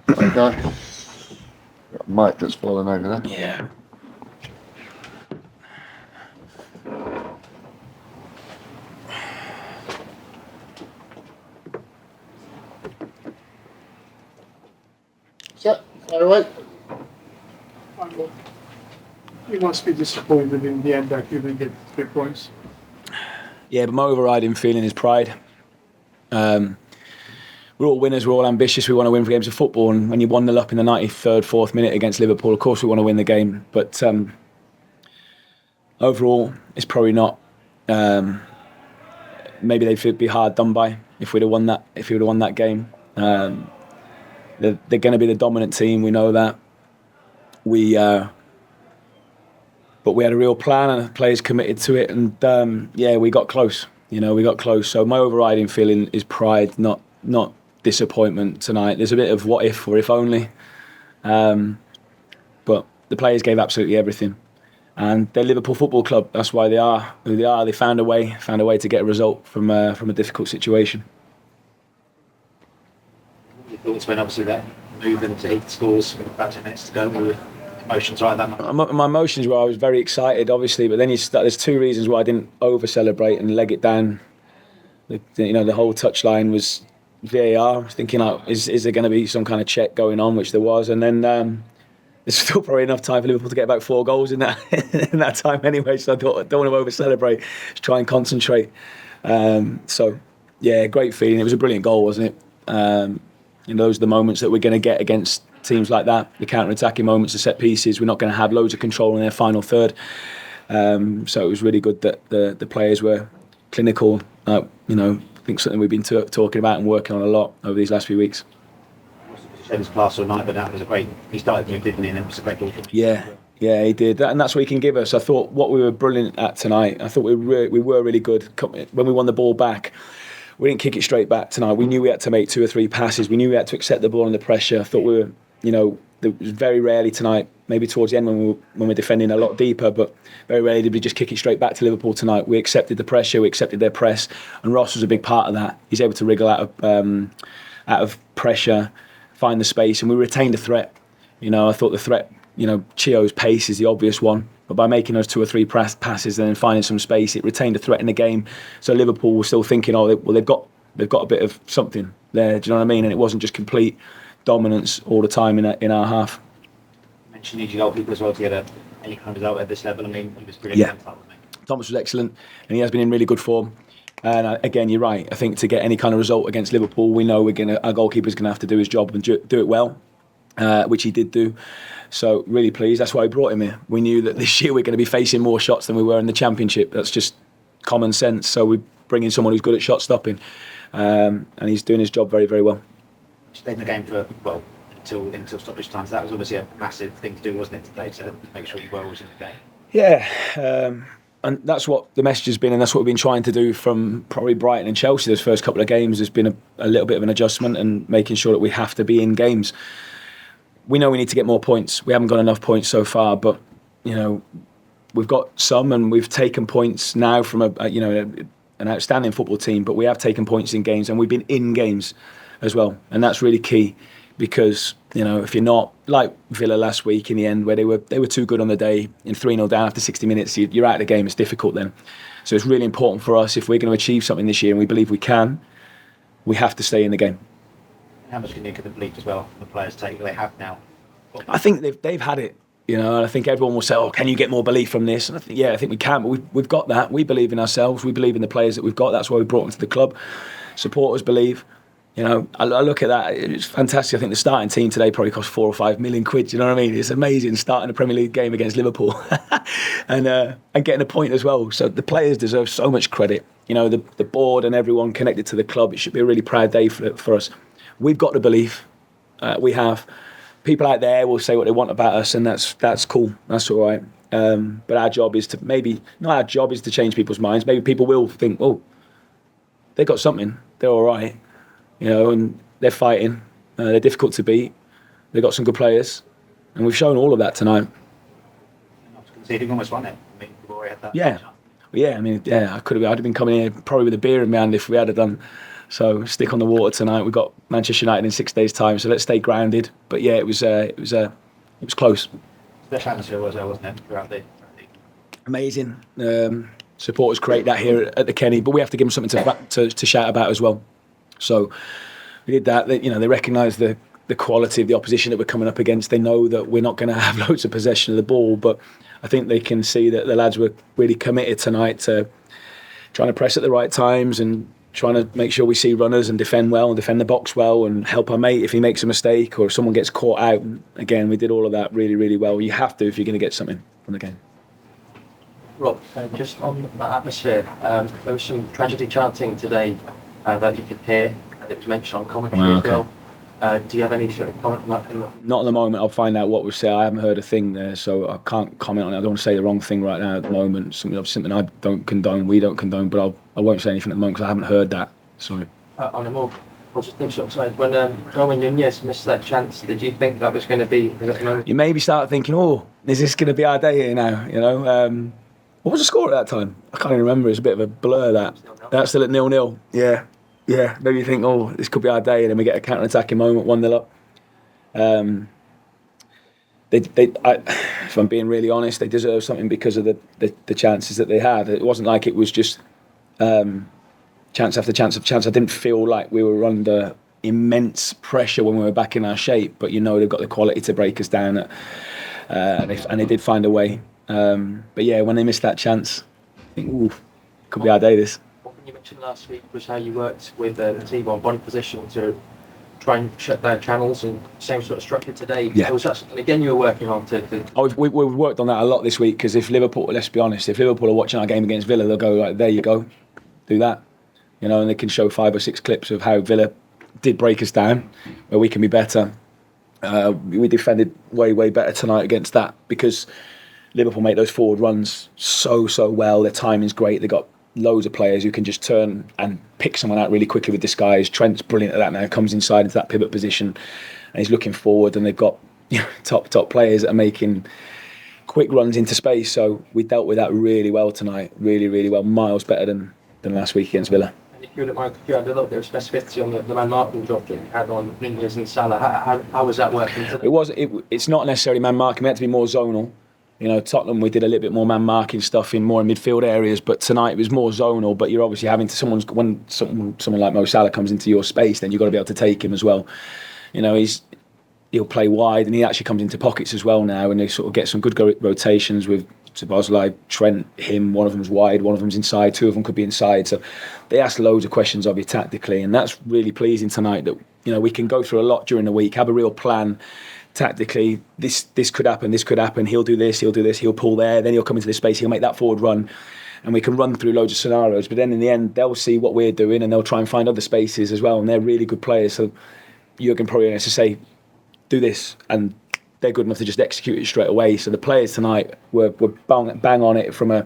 Okay. Got a mic that's fallen over there. Yeah. So, all right. You must be disappointed in the end that you didn't get 3 points. Yeah, but my overriding feeling is pride. We're all winners, we're all ambitious, we want to win for games of football, and when you 1-0 up in the 93rd, 4th minute against Liverpool, of course we want to win the game, but overall it's probably not. Maybe they'd be hard done by if we'd have won that game. They're going to be the dominant team, we know that. But we had a real plan and the players committed to it, and we got close. We got close. So my overriding feeling is pride, not disappointment tonight. There's a bit of what if or if only, but the players gave absolutely everything, and they're Liverpool Football Club. That's why they are who they are. They found a way to get a result from a difficult situation. Your thoughts when obviously that move into 8 scores with about 10 minutes to go? Were emotions right at that moment? My emotions were I was very excited, obviously, but then there's 2 reasons why I didn't over celebrate and leg it down. The whole touchline was VAR. I was thinking, is there going to be some kind of check going on, which there was, and then there's still probably enough time for Liverpool to get about 4 goals in that in that time anyway. So I thought I don't want to over celebrate, just try and concentrate. Great feeling. It was a brilliant goal, wasn't it? Those are the moments that we're going to get against teams like that. The counter-attacking moments, the set pieces. We're not going to have loads of control in their final third. So it was really good that the players were clinical. I think something we've been talking about and working on a lot over these last few weeks. Showed his class all night, but that was he started to move, didn't he? And it was a great goal. Yeah, he did. And that's what he can give us. I thought what we were brilliant at tonight. I thought we were really good. When we won the ball back, we didn't kick it straight back tonight. We knew we had to make 2 or 3 passes. We knew we had to accept the ball under pressure. I thought we were, there was very rarely tonight, maybe towards the end when we're defending a lot deeper, but very rarely did we just kick it straight back to Liverpool tonight. We accepted the pressure, we accepted their press, and Ross was a big part of that. He's able to wriggle out of pressure, find the space, and we retained the threat. I thought the threat, Chio's pace is the obvious one, but by making those 2 or 3 passes and then finding some space, it retained a threat in the game. So Liverpool were still thinking, they've got a bit of something there. Do you know what I mean? And it wasn't just complete dominance all the time in our half. You mentioned you goalkeeper as well to get any kind of result at this level. I mean, he was brilliant. Yeah. Thomas was excellent, and he has been in really good form. And again, you're right. I think to get any kind of result against Liverpool, we know our goalkeeper's going to have to do his job and do it well, which he did do. So really pleased. That's why we brought him here. We knew that this year we're going to be facing more shots than we were in the Championship. That's just common sense. So we bring in someone who's good at shot stopping, and he's doing his job very, very well. Stayed in the game for until stoppage time. So that was obviously a massive thing to do, wasn't it, today, to make sure you were always in the game. Yeah. And that's what the message has been, and that's what we've been trying to do from probably Brighton and Chelsea. Those first couple of games, there's been a little bit of an adjustment and making sure that we have to be in games. We know we need to get more points. We haven't got enough points so far, but we've got some, and we've taken points now from an outstanding football team. But we have taken points in games, and we've been in games as well, and that's really key. Because if you're not like Villa last week in the end, where they were too good on the day, in 3-0 down after 60 minutes, you're out of the game. It's difficult then. So it's really important for us, if we're going to achieve something this year, and we believe we can, we have to stay in the game. How much can you give the belief as well the players take? They have now. I think they've had it. And I think everyone will say, "Oh, can you get more belief from this?" And I think we can. But we've got that. We believe in ourselves. We believe in the players that we've got. That's why we brought them to the club. Supporters believe. I look at that. It's fantastic. I think the starting team today probably cost 4 or 5 million quid. You know what I mean? It's amazing starting a Premier League game against Liverpool and getting a point as well. So the players deserve so much credit. The board and everyone connected to the club. It should be a really proud day for us. We've got the belief. We have. People out there will say what they want about us, and that's cool. That's all right. But our job is to change people's minds. Maybe people will think, "Oh, they got something. They're all right." And they're fighting. They're difficult to beat. They've got some good players, and we've shown all of that tonight. Not conceding, almost won it. I mean, we've already had that. Yeah. I mean, I'd have been coming here probably with a beer in my hand if we had done So stick on the water tonight. We've got Manchester United in 6 days' time, so let's stay grounded. But yeah, it was close. Special atmosphere was there, wasn't it? Throughout the Amazing. Supporters create that here at the Kenny, but we have to give them something to shout about as well. So we did that. They recognise the quality of the opposition that we're coming up against. They know that we're not going to have loads of possession of the ball, but I think they can see that the lads were really committed tonight to trying to press at the right times and trying to make sure we see runners and defend well and defend the box well and help our mate if he makes a mistake or if someone gets caught out. And again, we did all of that really, really well. You have to if you're going to get something from the game. Rob, just on that atmosphere, there was some tragedy chanting today that you could hear, and it was mentioned on commentary as well. Do you have any sort of comment on that? Not at the moment. I'll find out what was said. I haven't heard a thing there, so I can't comment on it. I don't want to say the wrong thing right now at the moment. Something I don't condone, we don't condone, but I won't say anything at the moment because I haven't heard that. Sorry. On a more positive sort of side, when Darwin Nunez missed that chance, did you think that was going to be... You maybe start thinking, is this going to be our day here now? What was the score at that time? I can't even remember. It's a bit of a blur, that. That's still at 0-0. Yeah. Maybe you think, this could be our day, and then we get a counter-attacking moment, 1-0 up. If I'm being really honest, they deserve something because of the chances that they had. It wasn't like it was just chance after chance after chance. I didn't feel like we were under immense pressure when we were back in our shape, but they've got the quality to break us down, and they did find a way. But yeah, when they missed that chance, I think, could be our day, this. You mentioned last week was how you worked with the team on body position to try and shut down channels, and same sort of structure today. Yeah. Was that something again you were working on to... We've worked on that a lot this week, because if Liverpool, let's be honest, if Liverpool are watching our game against Villa, they'll go like, there you go, do that, and they can show 5 or 6 clips of how Villa did break us down, where we can be better. We defended way better tonight against that, because Liverpool make those forward runs so well. Their timing's great. They've got loads of players who can just turn and pick someone out really quickly with disguise. Trent's brilliant at that now. Comes inside into that pivot position and he's looking forward, and they've got top players that are making quick runs into space. So we dealt with that really well tonight. Really well. Miles better than last week against Villa. And if you wouldn't mind, you had a little bit of specificity on the man marking job that you had on Nunez and Salah. How was that working today? It's not necessarily man marking. We had to be more zonal. Tottenham, we did a little bit more man marking stuff in midfield areas, but tonight it was more zonal. But you're obviously having to when someone like Mo Salah comes into your space, then you've got to be able to take him as well. He'll play wide, and he actually comes into pockets as well now, and they sort of get some good rotations with Szoboszlai, Trent, him. One of them's wide, one of them's inside, 2 of them could be inside. So they ask loads of questions of you tactically, and that's really pleasing tonight. That we can go through a lot during the week, have a real plan. Tactically, this could happen, he'll do this, he'll pull there, then he'll come into this space, he'll make that forward run, and we can run through loads of scenarios. But then in the end, they'll see what we're doing and they'll try and find other spaces as well, and they're really good players. So Jurgen probably has to say, do this, and they're good enough to just execute it straight away. So the players tonight were bang on it from a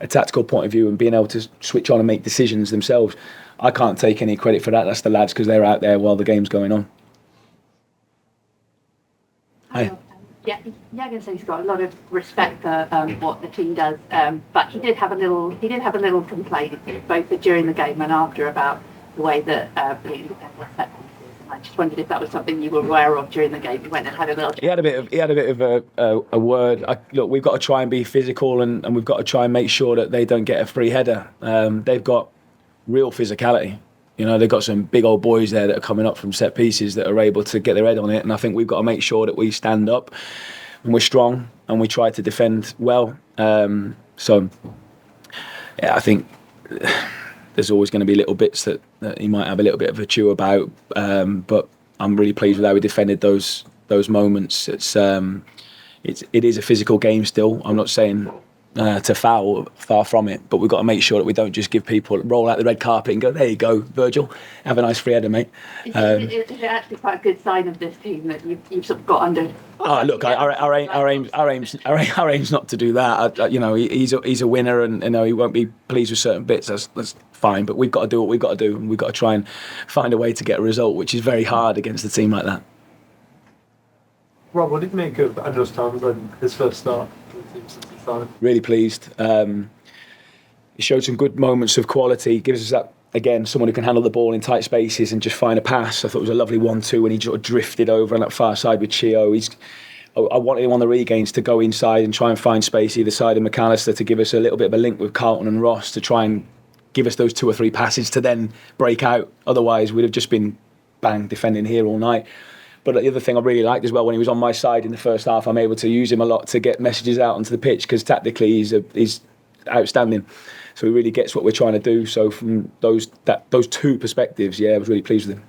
tactical point of view, and being able to switch on and make decisions themselves. I can't take any credit for that. That's the lads, because they're out there while the game's going on. Hi. Jurgen said he's got a lot of respect for what the team does, but he did have a little complaint both during the game and after about the way that the set pieces. I just wondered if that was something you were aware of during the game. He went and had a little. He had a bit of a word. Look, we've got to try and be physical, and we've got to try and make sure that they don't get a free header. They've got real physicality. They've got some big old boys there that are coming up from set pieces that are able to get their head on it, and I think we've got to make sure that we stand up and we're strong and we try to defend well. I think there's always going to be little bits that he might have a little bit of a chew about, but I'm really pleased with how we defended those moments. It is a physical game still. I'm not saying to foul, far from it, but we've got to make sure that we don't just give people, roll out the red carpet and go, there you go, Virgil, have a nice free header, mate. Is it actually quite a good sign of this team that you've sort of got under? Look, our aim's not to do that. He's a winner, and he won't be pleased with certain bits. That's fine, but we've got to do what we've got to do, and we've got to try and find a way to get a result, which is very hard against a team like that. Rob, what did you make of Andros Townsend, his first start for the team since he started? Really pleased. He showed some good moments of quality. Gives us again, someone who can handle the ball in tight spaces and just find a pass. I thought it was a lovely 1-2 when he sort of drifted over on that far side with Chio. I wanted him on the regains to go inside and try and find space either side of McAllister to give us a little bit of a link with Carlton and Ross to try and give us those 2 or 3 passes to then break out. Otherwise, we'd have just been bang defending here all night. But the other thing I really liked as well, when he was on my side in the first half, I'm able to use him a lot to get messages out onto the pitch because tactically he's outstanding. So he really gets what we're trying to do. So from those 2 perspectives, yeah, I was really pleased with him.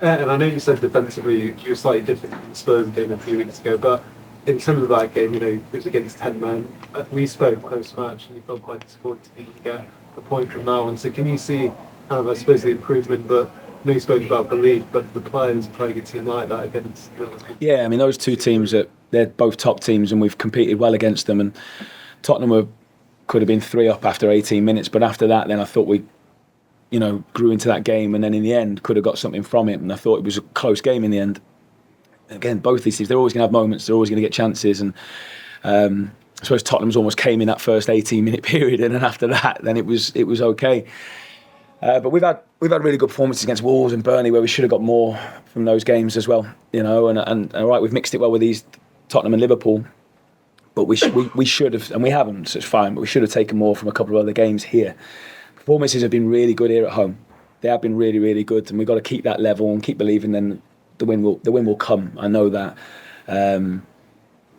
And I know you said defensively you were slightly different in the Spurs game a few weeks ago, but in terms of that game, it was against 10 men. We spoke post-match and you felt quite disappointed to get a point from now on. So can you see kind of, I suppose, the improvement, but I know you spoke about belief, but the players playing a team like that against Liverpool. Yeah, I mean, those 2 teams, they're both top teams and we've competed well against them. And Tottenham could have been 3 up after 18 minutes, but after that, then I thought we grew into that game and then in the end could have got something from it. And I thought it was a close game in the end. Again, both these teams, they're always going to have moments, they're always going to get chances. And I suppose Tottenham's almost came in that first 18-minute period, and then after that, then it was okay. But we've had really good performances against Wolves and Burnley where we should have got more from those games as well. And all right, we've mixed it well with these Tottenham and Liverpool, but we should have, and we haven't, so it's fine. But we should have taken more from a couple of other games here. Performances have been really good here at home. They have been really, really good, and we've got to keep that level and keep believing. Then the win will come. I know that.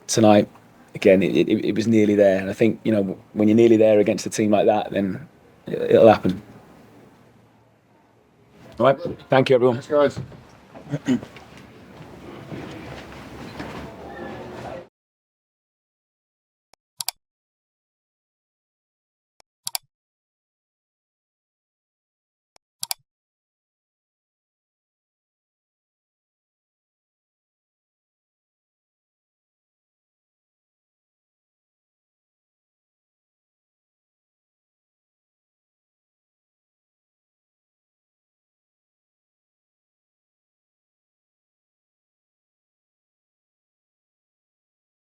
Tonight, again, it was nearly there, and I think when you're nearly there against a team like that, then it'll happen. All right, thank you, everyone. Thanks, guys.